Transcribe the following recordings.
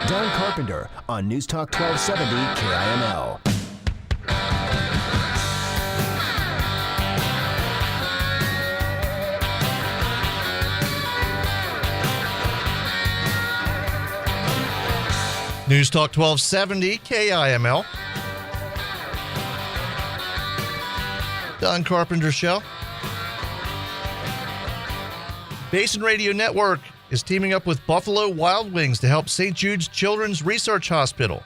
Don Carpenter on News Talk 1270 KIML. News Talk 1270 KIML. Don Carpenter Show. Basin Radio Network is teaming up with Buffalo Wild Wings to help St. Jude's Children's Research Hospital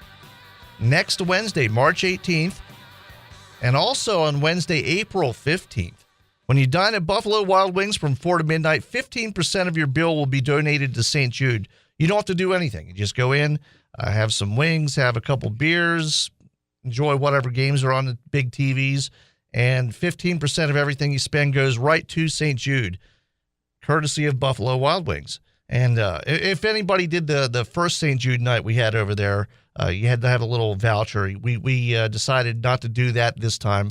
next Wednesday, March 18th, and also on Wednesday, April 15th. When you dine at Buffalo Wild Wings from 4 to midnight, 15% of your bill will be donated to St. Jude. You don't have to do anything. You just go in, have some wings, have a couple beers, enjoy whatever games are on the big TVs, and 15% of everything you spend goes right to St. Jude, courtesy of Buffalo Wild Wings. And if anybody did the first St. Jude night we had over there, you had to have a little voucher. We decided not to do that this time,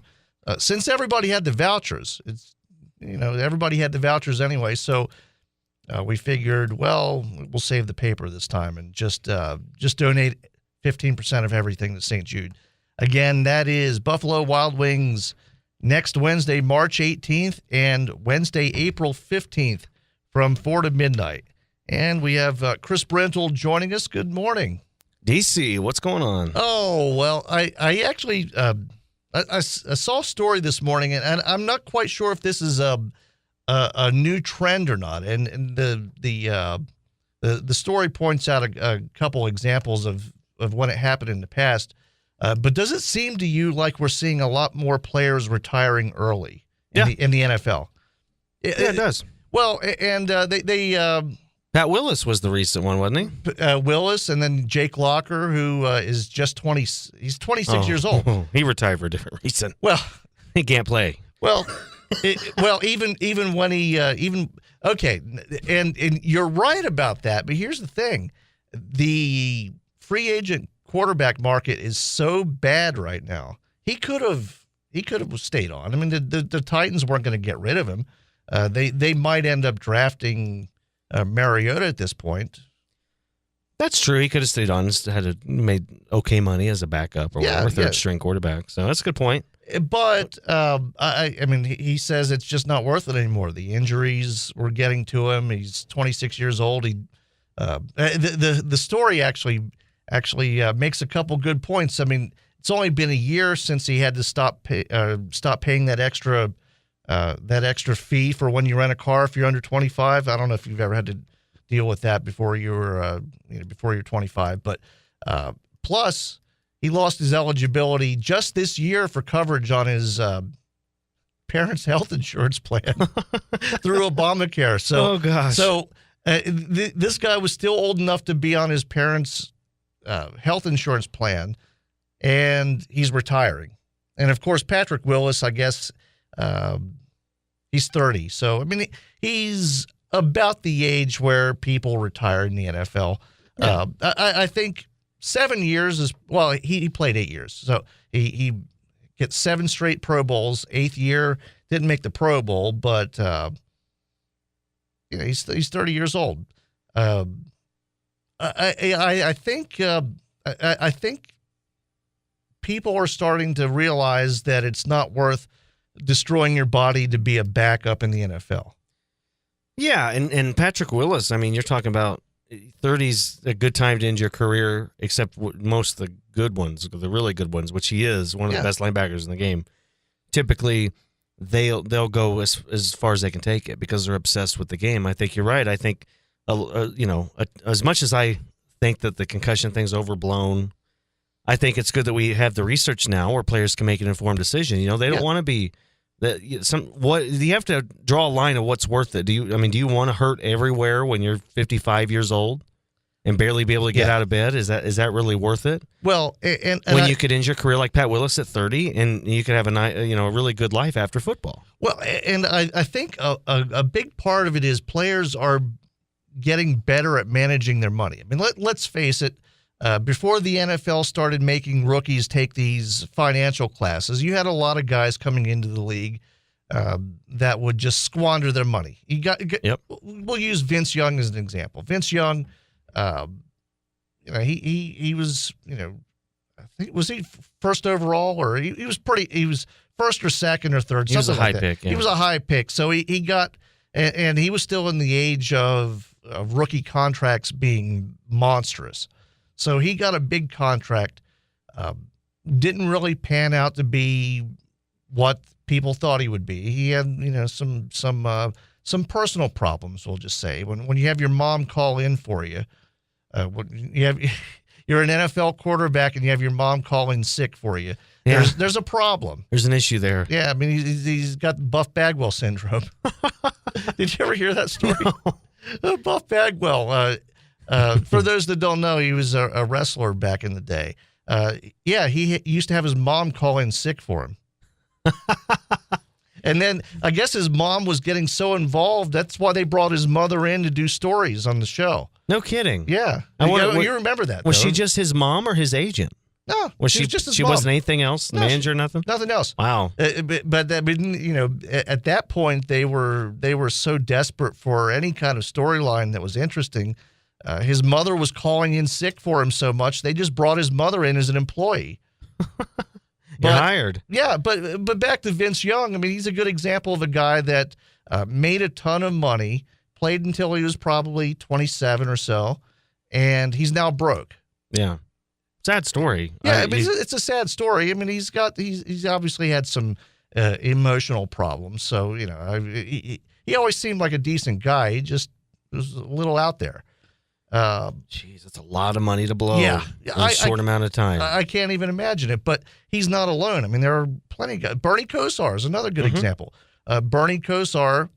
since everybody had the vouchers. Everybody had the vouchers anyway, so we figured, well, we'll save the paper this time and just donate 15% of everything to St. Jude. Again, that is Buffalo Wild Wings next Wednesday, March 18th, and Wednesday, April 15th from 4 to midnight. And we have Chris Brentel joining us. Good morning. DC, what's going on? Oh, well, I actually I saw a story this morning, and I'm not quite sure if this is a new trend or not. And the story points out a couple examples of when it happened in the past. But does it seem to you like we're seeing a lot more players retiring early in the NFL? Yeah, it does. Well, and they Pat Willis was the recent one, wasn't he? Willis, and then Jake Locker, who is just 20. He's 26 years old. He retired for a different reason. Well, he can't play. Well, even when he okay, and you're right about that. But here's the thing: the free agent quarterback market is so bad right now. He could have stayed on. I mean, the Titans weren't going to get rid of him. They might end up drafting Mariota at this point. That's true. He could have stayed on, made okay money as a backup or whatever, third string quarterback. So that's a good point. But I mean, he says it's just not worth it anymore. The injuries were getting to him. He's 26 years old. The story actually makes a couple good points. I mean, it's only been a year since he had to stop paying that extra fee for when you rent a car if you're under 25. I don't know if you've ever had to deal with that before you're 25. But plus, he lost his eligibility just this year for coverage on his parents' health insurance plan through Obamacare. So, oh gosh. So this guy was still old enough to be on his parents' health insurance plan, and he's retiring. And of course, Patrick Willis, I guess, he's 30. So I mean, he's about the age where people retire in the NFL. Yeah. I think 7 years is, well, he played 8 years. So he gets 7 straight Pro Bowls. 8th year, didn't make the Pro Bowl, but he's 30 years old. I think people are starting to realize that it's not worth destroying your body to be a backup in the NFL. Yeah, and Patrick Willis, I mean, you're talking about 30's a good time to end your career, except most of the good ones, the really good ones, which he is, one of the best linebackers in the game. Typically, they'll go as far as they can take it because they're obsessed with the game. I think you're right. I think, as much as I think that the concussion thing's overblown, I think it's good that we have the research now where players can make an informed decision. They don't want to be you have to draw a line of what's worth it. Do you want to hurt everywhere when you're 55 years old and barely be able to get out of bed? Is that really worth it? Well, and when you could end your career like Pat Willis at 30 and you could have a really good life after football. Well, and I think a big part of it is players are getting better at managing their money. I mean, let's face it. Before the NFL started making rookies take these financial classes, you had a lot of guys coming into the league that would just squander their money. We'll use Vince Young as an example. Vince Young, he was, I think, was he first overall, or he was first or second or third. He was a something like high that. pick. Yeah. He was a high pick. So he got, and he was still in the age of rookie contracts being monstrous. So he got a big contract. Didn't really pan out to be what people thought he would be. He had, some personal problems, we'll just say. When you have your mom call in for you, you're an NFL quarterback and you have your mom calling sick for you. Yeah. There's a problem. There's an issue there. Yeah, I mean, he's got Buff Bagwell syndrome. Did you ever hear that story? No. Buff Bagwell. For those that don't know, he was a wrestler back in the day. He used to have his mom call in sick for him. And then I guess his mom was getting so involved, that's why they brought his mother in to do stories on the show. No kidding. Yeah. You remember that, Was though. she just his mom or his agent? No, she was just his she mom. wasn't anything else? No, Manager or nothing? Nothing else. Wow. But at that point, they were so desperate for any kind of storyline that was interesting. His mother was calling in sick for him so much, they just brought his mother in as an employee. You're hired. Yeah, but back to Vince Young. I mean, he's a good example of a guy that made a ton of money, played until he was probably 27 or so, and he's now broke. Yeah. Sad story. Yeah, it's a sad story. I mean, he's obviously had some emotional problems. So, he always seemed like a decent guy. He just was a little out there. Jeez, that's a lot of money to blow in a short amount of time. I can't even imagine it, but he's not alone. I mean, there are plenty of guys. Bernie Kosar is another good example. Bernie Kosar,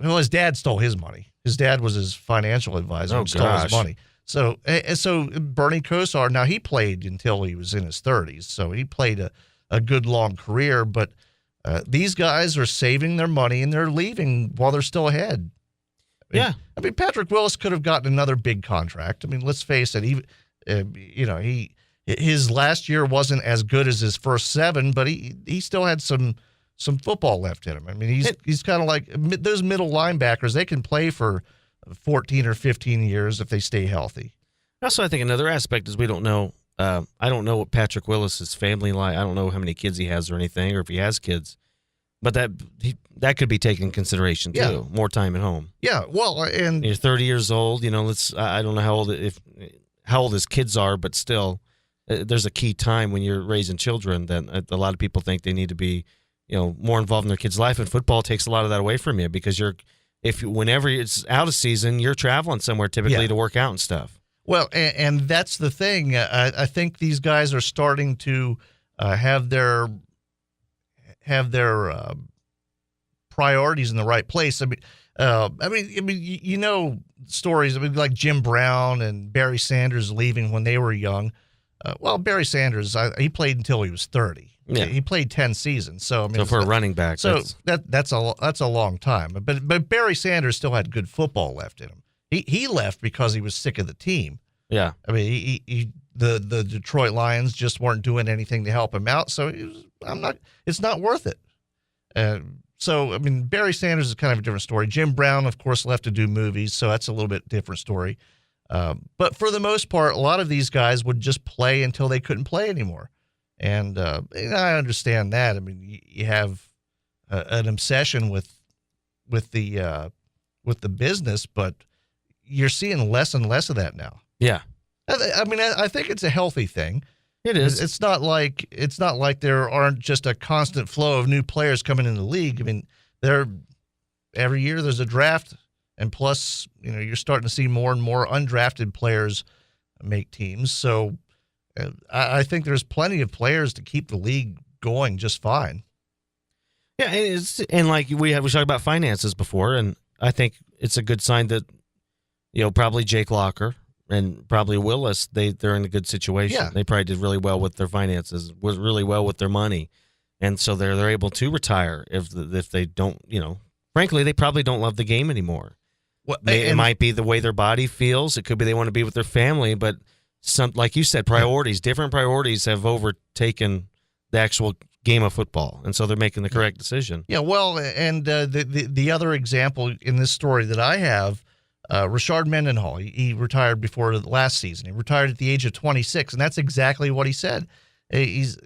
his dad stole his money. His dad was his financial advisor and stole his money. So Bernie Kosar, now he played until he was in his 30s, so he played a good long career, but these guys are saving their money and they're leaving while they're still ahead. I mean, Patrick Willis could have gotten another big contract. I mean, let's face it. His last year wasn't as good as his first 7, but he still had some football left in him. I mean, he's kind of like those middle linebackers. They can play for 14 or 15 years if they stay healthy. Also, I think another aspect is we don't know. I don't know what Patrick Willis's family like. I don't know how many kids he has or anything, or if he has kids. But that could be taken into consideration too. Yeah. More time at home. Yeah, well, and you're 30 years old. I don't know how old his kids are, but still, there's a key time when you're raising children that a lot of people think they need to be, more involved in their kids' life. And football takes a lot of that away from you because whenever it's out of season, you're traveling somewhere typically to work out and stuff. Well, and that's the thing. I think these guys are starting to have their priorities in the right place. I mean, stories. I mean, like Jim Brown and Barry Sanders leaving when they were young. Barry Sanders, he played until he was 30. Yeah. He played 10 seasons. So I mean, for a running back, that's a long time. But Barry Sanders still had good football left in him. He left because he was sick of the team. Yeah. I mean, the Detroit Lions just weren't doing anything to help him out. So it's not worth it. So, I mean, Barry Sanders is kind of a different story. Jim Brown, of course, left to do movies, so that's a little bit different story. But for the most part, a lot of these guys would just play until they couldn't play anymore. And I understand that. I mean, you have an obsession with the business, but you're seeing less and less of that now. Yeah. I mean, I think it's a healthy thing. It is. It's not like there aren't just a constant flow of new players coming in the league. I mean, every year there's a draft, and plus, you're starting to see more and more undrafted players make teams. So I think there's plenty of players to keep the league going just fine. Yeah, and like we talked about finances before, and I think it's a good sign that probably Jake Locker and probably Willis, they're in a good situation. Yeah. They probably did really well with their finances, was really well with their money, and so they're able to retire if they don't. Frankly, they probably don't love the game anymore. Well, it might be the way their body feels. It could be they want to be with their family, but like you said, different priorities have overtaken the actual game of football, and so they're making the correct decision. Yeah, well, and the other example in this story that I have, Rashard Mendenhall, he retired before the last season. He retired at the age of 26, and that's exactly what he said. He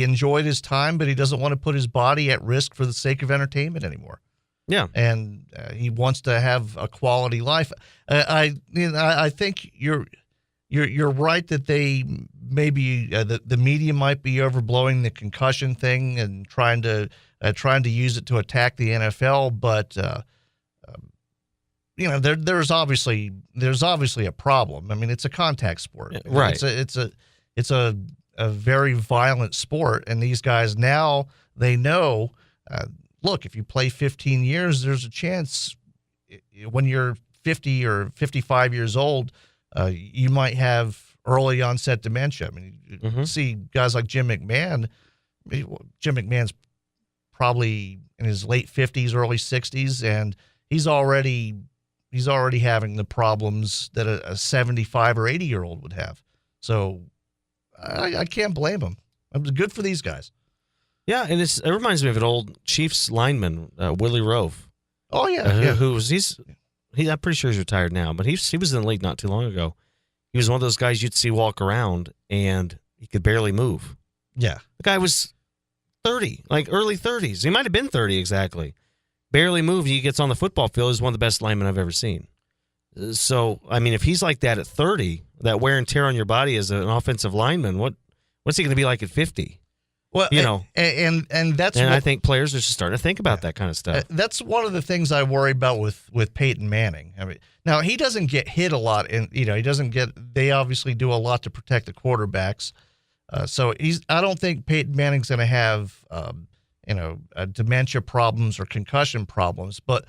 enjoyed his time, but he doesn't want to put his body at risk for the sake of entertainment anymore. Yeah, and he wants to have a quality life. I think you're right that they maybe the media might be overblowing the concussion thing and trying to use it to attack the NFL, but there's obviously a problem. I mean, it's a contact sport, right? It's a very violent sport, and these guys now they know. Look, if you play 15 years, there's a chance when you're 50 or 55 years old, you might have early onset dementia. I mean, you see guys like Jim McMahon. Jim McMahon's probably in his late 50s, early 60s, and he's already having the problems that a 75 or 80-year-old would have. So I can't blame him. It's good for these guys. Yeah, and it reminds me of an old Chiefs lineman, Willie Rove. Oh yeah, I'm pretty sure he's retired now, but he was in the league not too long ago. He was one of those guys you'd see walk around and he could barely move. Yeah, the guy was 30, like early 30s. He might have been 30 exactly. Barely moved. He gets on the football field. He's one of the best linemen I've ever seen. So I mean, if he's like that at 30, that wear and tear on your body as an offensive lineman, what's he going to be like at 50? Well, and I think players are just starting to think about that kind of stuff. That's one of the things I worry about with Peyton Manning. I mean, now he doesn't get hit a lot, and he doesn't get. They obviously do a lot to protect the quarterbacks. So I don't think Peyton Manning's going to have dementia problems or concussion problems. But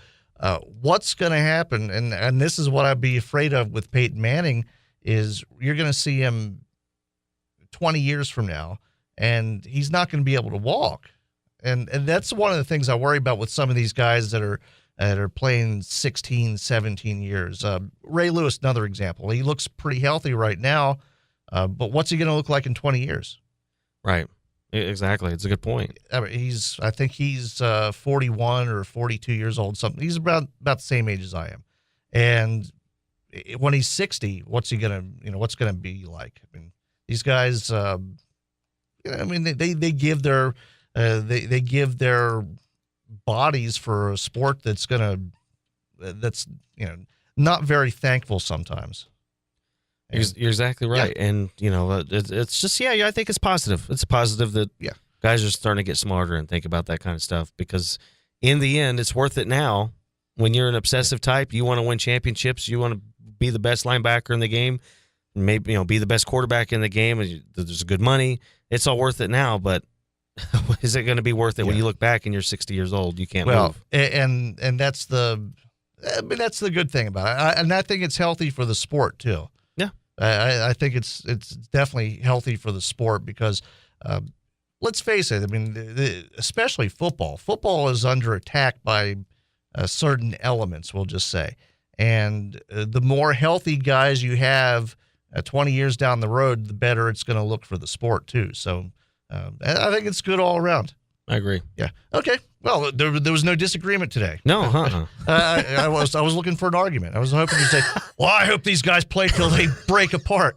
what's going to happen, and this is what I'd be afraid of with Peyton Manning, is you're going to see him 20 years from now. And he's not going to be able to walk. And that's one of the things I worry about with some of these guys that are playing 16, 17 years. Ray Lewis, another example. He looks pretty healthy right now, but what's he going to look like in 20 years? Right. Exactly. It's a good point. I mean, I think he's 41 or 42 years old, something. He's about the same age as I am. And when he's 60, what's going to be like? I mean, these guys, they give their bodies for a sport that's not very thankful sometimes. You're exactly right, yeah. And it's just I think it's positive. It's positive that guys are starting to get smarter and think about that kind of stuff, because in the end, it's worth it now. When you're an obsessive type, you want to win championships, you want to be the best linebacker in the game, maybe be the best quarterback in the game. There's good money. It's all worth it now, but is it going to be worth it when you look back and you're 60 years old? You can't move. And that's the good thing about it. And I think it's healthy for the sport too. Yeah, I think it's definitely healthy for the sport because let's face it. I mean, especially football. Football is under attack by certain elements. We'll just say, and the more healthy guys you have 20 years down the road, the better it's going to look for the sport too. So I think it's good all around. I agree. Yeah. Okay. Well, there was no disagreement today. No. I was looking for an argument. I was hoping to say, well, I hope these guys play till they break apart.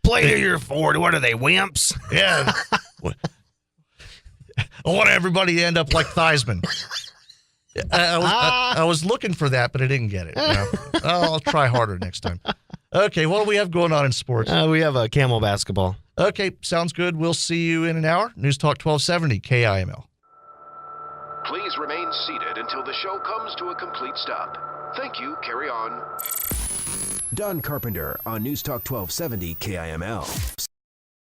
Play till you're 40. What are they, wimps? Yeah. I want everybody to end up like Theismann. I was looking for that, but I didn't get it. I'll try harder next time. Okay, what do we have going on in sports? We have a KIML basketball. Okay, sounds good. We'll see you in an hour. News Talk 1270 KIML. Please remain seated until the show comes to a complete stop. Thank you. Carry on. Don Carpenter on News Talk 1270 KIML.